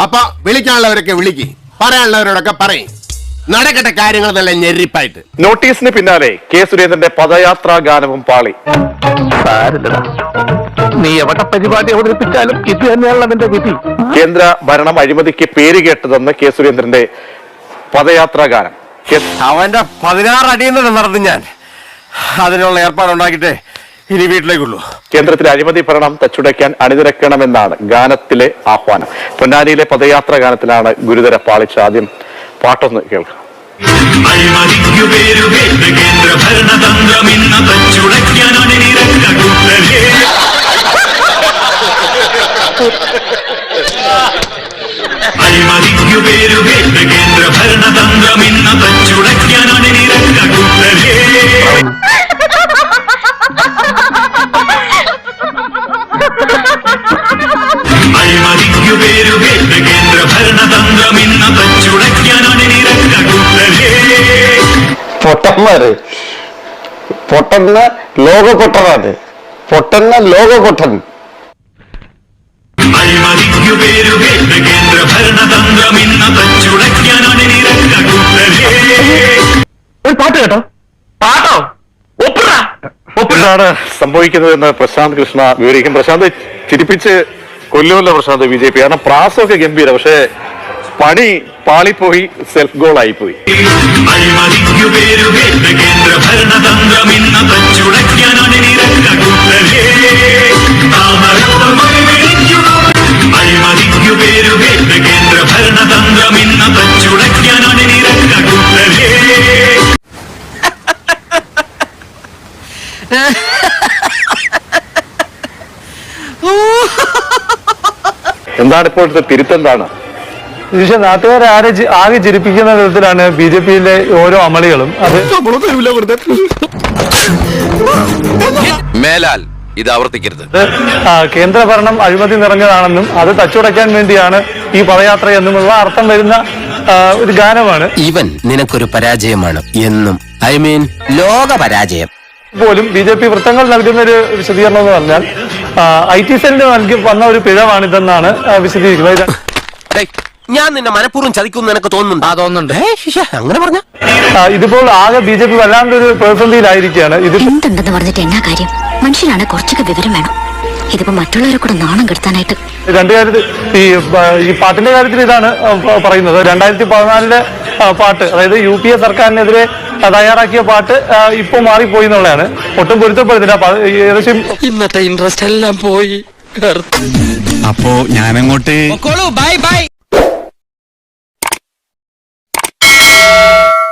അപ്പൊ വിളിക്കാനുള്ളവരൊക്കെ വിളിക്ക്, പറയാനുള്ളവരോടൊക്കെ പറയും. നടക്കട്ടെ കാര്യങ്ങൾ നല്ല ഞെരിപ്പായിട്ട്. നോട്ടീസിന് പിന്നാലെ കെ സുരേന്ദ്രന്റെ പദയാത്രാ ഗാനവും പാളി. നീ എവിടെ പരിപാടി അവതരിപ്പിച്ചാലും ഇത് തന്നെയാണ് അതിന്റെ വിധി. കേന്ദ്ര ഭരണം അഴിമതിക്ക് പേരുകേട്ടതെന്ന് കെ സുരേന്ദ്രന്റെ പദയാത്രാ ഗാനം. അവന്റെ 16 അടിയിൽ നിന്ന് നടന്നു ഞാൻ. അതിനുള്ള ഏർപ്പാടുണ്ടാക്കിട്ടേ ഇനി വീട്ടിലേക്കുള്ളൂ. കേന്ദ്രത്തിലെ അഴിമതി ഭരണം തച്ചുടയ്ക്കാൻ അണിനിരക്കണമെന്നാണ് ഗാനത്തിലെ ആഹ്വാനം. പൊന്നാനിയിലെ പദയാത്രാ ഗാനത്തിലാണ് ഗുരുതര പാളിച്ച. ആദ്യം പാട്ടൊന്ന് കേൾക്കാം. അഴിമതിക്കു പേരുകേട്ട കേന്ദ്ര ഭരണതന്ത്രം ഇന്ന് തച്ചുടയ്ക്കാൻ അണിനിരക്ക കൂട്ടരേ. അഴിമതിക്കു പേരുകേട്ട കേന്ദ്ര ഭരണതന്ത്രം ഇന്ന് തച്ചുടയ്ക്കാൻ അണിനിരക്ക കൂട്ടരേ. അഴിമതിക്കു പേരുകേട്ട കേന്ദ്ര ഭരണതന്ത്രം ഇന്ന് തച്ചുടയ്ക്കാൻ അണിനിരക്ക കൂട്ടരേ. പൊട്ടന്മാര് പൊട്ടന്ന ലോക പൊട്ടനാണ്. പൊട്ടന്ന ലോക പൊട്ടൻ. അഴിമതിക്കു പേരുകേട്ട കേന്ദ്ര ഭരണതന്ത്രം ഇന്ന് തച്ചുടയ്ക്കാൻ അണിനിരക്ക കൂട്ടരേ. ഒരു പാട്ട് കേട്ടോ? പാട്ടോ? എന്താണ് സംഭവിക്കുന്നതെന്ന് പ്രശാന്ത് കൃഷ്ണ വിവരിക്കും. പ്രശാന്ത് ചിരിപ്പിച്ച് കൊല്ലുമല്ലോ പ്രശാന്ത് BJP. കാരണം പ്രാസമൊക്കെ ഗംഭീരം, പക്ഷെ പണി പാളിപ്പോയി, സെൽഫ് ഗോൾ ആയിപ്പോയി. അഴിമതിക്കു പേരുകേട്ട കേന്ദ്ര ഭരണതന്ത്രം ഇന്ന് തച്ചുടയ്ക്കാൻ അണിനിരക്ക കൂട്ടരേ. അഴിമതിക്കു പേരുകേട്ട കേന്ദ്ര ഭരണതന്ത്രം ഇന്ന് തച്ചുടയ്ക്കാൻ അണിനിരക്ക കൂട്ടരേ. എന്താണ് ഇപ്പോഴത്തെ തിരുത്തെന്താണ്? പക്ഷെ നാട്ടുകാരെ ആകെ ചിരിപ്പിക്കുന്ന വിധത്തിലാണ് BJPയിലെ ഓരോ അമളികളും. അത് മേലാൽ ഇത് ആവർത്തിക്കരുത്. കേന്ദ്ര ഭരണം അഴിമതി നിറഞ്ഞതാണെന്നും അത് തച്ചുടയ്ക്കാൻ വേണ്ടിയാണ് ഈ പദയാത്രയെന്നുമുള്ള അർത്ഥം വരുന്ന ഒരു ഗാനമാണ്. ഇവൻ നിനക്കൊരു പരാജയമാണ് എന്നും, ഐ മീൻ ലോക പരാജയം. പോലും BJP വൃത്തങ്ങൾ നൽകുന്ന ഒരു വിശദീകരണം എന്ന് പറഞ്ഞാൽ IT സെല്ലിന് വന്ന ഒരു പിഴവാണിതെന്നാണ് വിശദീകരിക്കുന്നത്. ഞാൻ നിന്നെ മനഃപൂർവ്വം ചതിക്കുന്നു നിനക്ക് തോന്നുന്നുണ്ട്? തോന്നുന്നുണ്ട്. അങ്ങനെ പറഞ്ഞ ഇതിപ്പോൾ ആകെ BJP വല്ലാണ്ടൊരു പ്രതിസന്ധിയിലായിരിക്കുകയാണ്. ഇത് എന്തുണ്ടെന്ന് പറഞ്ഞിട്ട് എന്നാ കാര്യം? മനുഷ്യനാണ് കുറച്ചൊക്കെ വിവരം വേണം. ഇതിപ്പോ മറ്റുള്ളവരെ കൂടെ നാണം കെടുത്താനായിട്ട്. രണ്ട് കാര്യത്തിൽ ഈ പാട്ടിന്റെ കാര്യത്തിൽ ഇതാണ് പറയുന്നത്. 2014 പാട്ട്, അതായത് UPA സർക്കാരിനെതിരെ തയ്യാറാക്കിയ പാട്ട് ഇപ്പൊ മാറിപ്പോയി എന്നുള്ളതാണ്. ഒട്ടും പൊരുത്തപ്പെടുന്നില്ല. ഏകദേശം ഇന്നത്തെ ഇൻട്രസ്റ്റ് എല്ലാം പോയി. അപ്പോ ഞാനങ്ങോട്ട് ബൈ ബൈ.